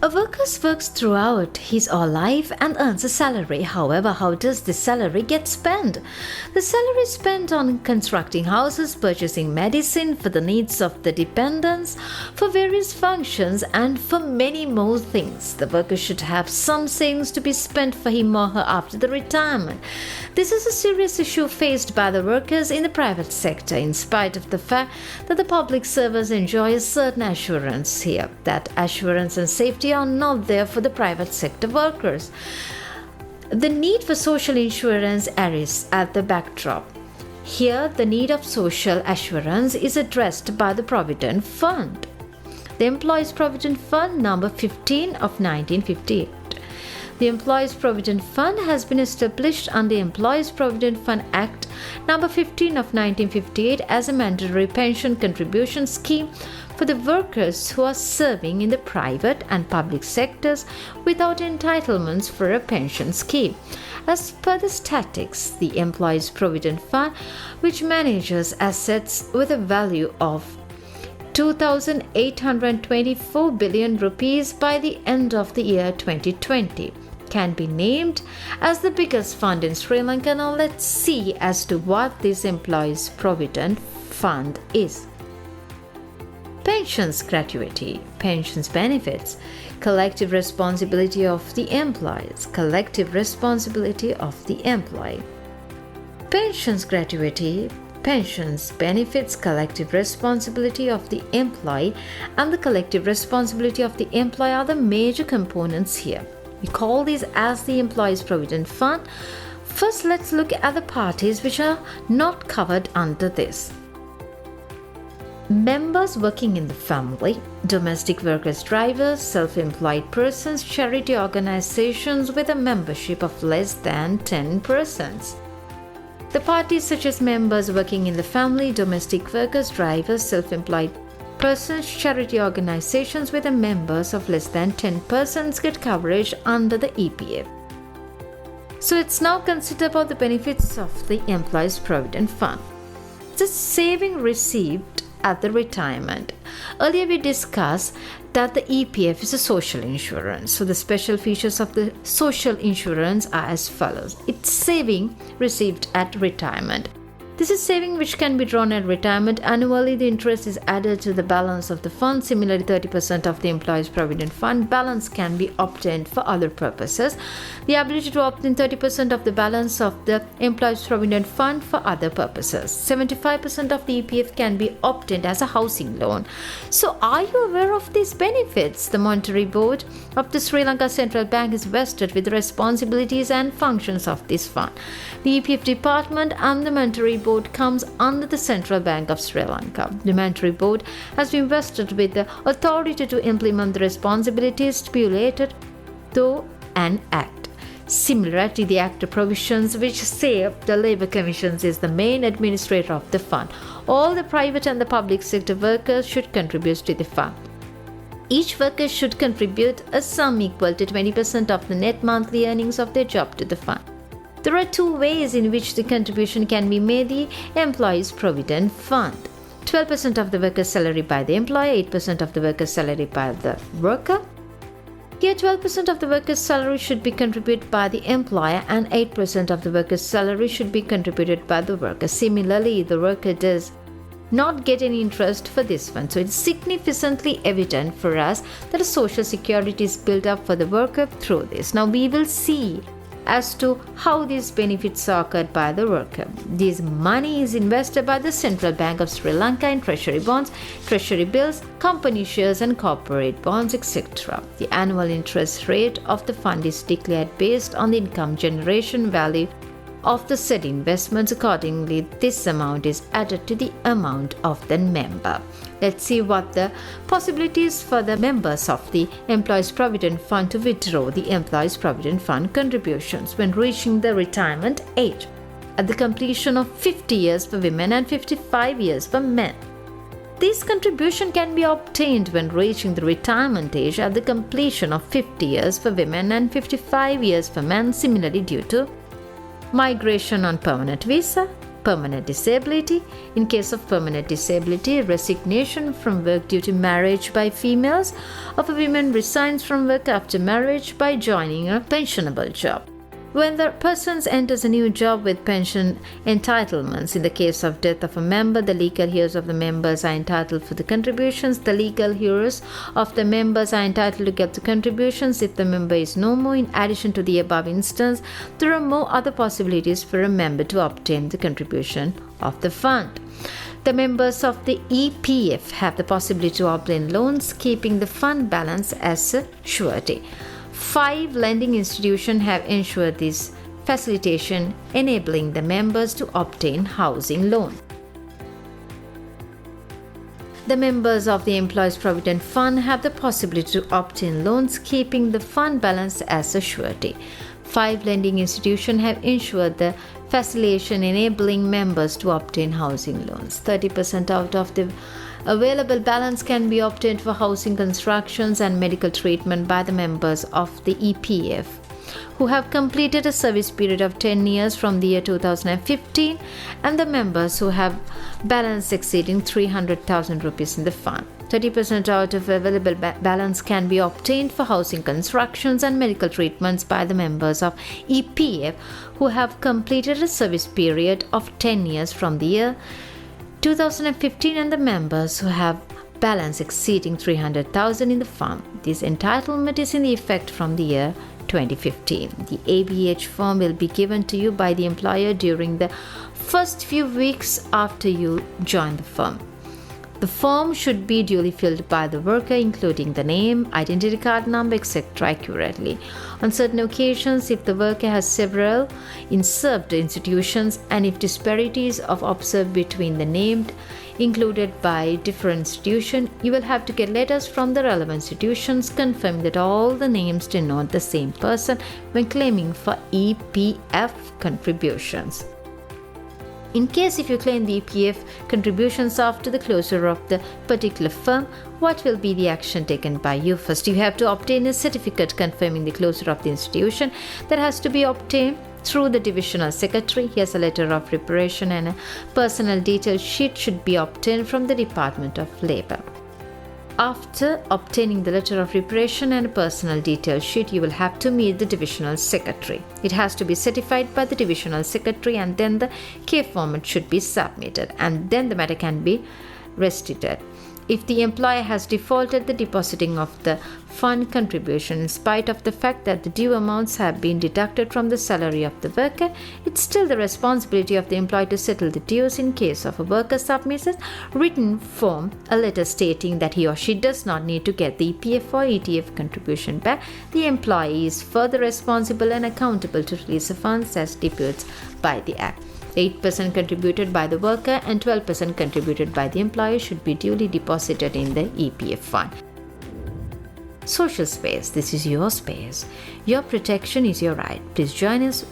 A worker works throughout his or life and earns a salary. However, how does this salary get spent? The salary is spent on constructing houses, purchasing medicine for the needs of the dependents, for various functions, and for many more things. The worker should have some savings to be spent for him or her after the retirement. This is a serious issue faced by the workers in the private sector, in spite of the fact that the public servers enjoy a certain assurance here. That assurance and safety are not there for the private sector workers. The need for social insurance is at the backdrop. Here, the need of social assurance is addressed by the Provident Fund. The Employees Provident Fund number 15 of 1958. The Employees Provident Fund has been established under the Employees Provident Fund Act number 15 of 1958 as a mandatory pension contribution scheme for the workers who are serving in the private and public sectors without entitlements for a pension scheme. As per the statistics, the Employees Provident Fund, which manages assets with a value of 2,824 billion rupees by the end of the year 2020, can be named as the biggest fund in Sri Lanka. Now let's see as to what this Employees Provident Fund is. Pensions gratuity, pensions benefits, collective responsibility of the employees, collective responsibility of the employee. Pensions gratuity, pensions benefits, collective responsibility of the employee, and the collective responsibility of the employee are the major components here. We call these as the Employees Provident Fund. First, let's look at the parties which are not covered under this. Members working in the family, domestic workers, drivers, self-employed persons, charity organizations with a membership of less than 10 persons. The parties such as members working in the family, domestic workers, drivers, self-employed persons, charity organizations with a members of less than 10 persons get coverage under the EPF. So let's now consider about the benefits of the Employees Provident Fund. The saving received at the retirement. Earlier we discussed that the EPF is a social insurance. So the special features of the social insurance are as follows. It's saving received at retirement. This is saving which can be drawn at retirement. Annually, the interest is added to the balance of the fund. Similarly, 30% of the Employees Provident Fund balance can be obtained for other purposes. The ability to obtain 30% of the balance of the Employees Provident Fund for other purposes. 75% of the EPF can be obtained as a housing loan. So, are you aware of these benefits? The Monetary Board of the Sri Lanka Central Bank is vested with the responsibilities and functions of this fund. The EPF department and the Monetary Board comes under the Central Bank of Sri Lanka. The Monetary Board has been vested with the authority to implement the responsibilities stipulated through an Act. Similarly, the Act provisions which say the Labour Commissions is the main administrator of the fund. All the private and the public sector workers should contribute to the fund. Each worker should contribute a sum equal to 20% of the net monthly earnings of their job to the fund. There are two ways in which the contribution can be made: the Employees Provident Fund. 12% of the worker's salary by the employer, 8% of the worker's salary by the worker. Here, 12% of the worker's salary should be contributed by the employer and 8% of the worker's salary should be contributed by the worker. Similarly, the worker does not get any interest for this fund. So it's significantly evident for us that a social security is built up for the worker through this. Now we will see as to how these benefits are occurred by the worker. This money is invested by the Central Bank of Sri Lanka in treasury bonds, treasury bills, company shares and corporate bonds, etc. The annual interest rate of the fund is declared based on the income generation value of the said investments. Accordingly, this amount is added to the amount of the member. Let's see what the possibilities for the members of the Employees Provident Fund to withdraw the Employees Provident Fund contributions when reaching the retirement age. At the completion of 50 years for women and 55 years for men. This contribution can be obtained when reaching the retirement age at the completion of 50 years for women and 55 years for men. Similarly, due to migration on permanent visa, permanent disability. In case of permanent disability, resignation from work due to marriage by females, or if a woman resigns from work after marriage by joining a pensionable job. When the person enters a new job with pension entitlements, in the case of death of a member, the legal heirs of the members are entitled for the contributions. The legal heirs of the members are entitled to get the contributions if the member is no more. In addition to the above instance, there are more other possibilities for a member to obtain the contribution of the fund. The members of the EPF have the possibility to obtain loans, keeping the fund balance as a surety. 5 lending institutions have ensured this facilitation, enabling the members to obtain housing loan. The members of the Employees Provident Fund have the possibility to obtain loans, keeping the fund balance as a surety. 5 lending institutions have ensured the facilitation, enabling members to obtain housing loans. 30% out of the available balance can be obtained for housing constructions and medical treatment by the members of the EPF who have completed a service period of 10 years from the year 2015, and the members who have balance exceeding 300,000 rupees in the fund. 30% out of available balance can be obtained for housing constructions and medical treatments by the members of EPF who have completed a service period of 10 years from the year 2015, and the members who have balance exceeding 300,000 in the fund. This entitlement is in effect from the year 2015. The ABH form will be given to you by the employer during the first few weeks after you join the firm. The form should be duly filled by the worker, including the name, identity card number, etc. accurately. On certain occasions, if the worker has several served institutions and if disparities are observed between the named included by different institutions, you will have to get letters from the relevant institutions confirming that all the names denote the same person when claiming for EPF contributions. In case if you claim the EPF contributions after the closure of the particular firm, what will be the action taken by you? First, you have to obtain a certificate confirming the closure of the institution. That has to be obtained through the divisional secretary. Here's a letter of preparation, and a personal detail sheet should be obtained from the Department of Labor. After obtaining the letter of preparation and a personal detail sheet, you will have to meet the divisional secretary. It has to be certified by the divisional secretary, and then the K format should be submitted, and then the matter can be restituted. If the employer has defaulted the depositing of the fund contribution in spite of the fact that the due amounts have been deducted from the salary of the worker, it's still the responsibility of the employer to settle the dues. In case of a worker submits a written form, a letter stating that he or she does not need to get the EPF or ETF contribution back, the employee is further responsible and accountable to release the funds as stipulated by the Act. 8% contributed by the worker and 12% contributed by the employer should be duly deposited in the EPF fund. Social space. This is your space. Your protection is your right. Please join us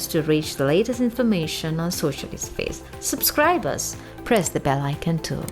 to reach the latest information on social space. Subscribe us. Press the bell icon too.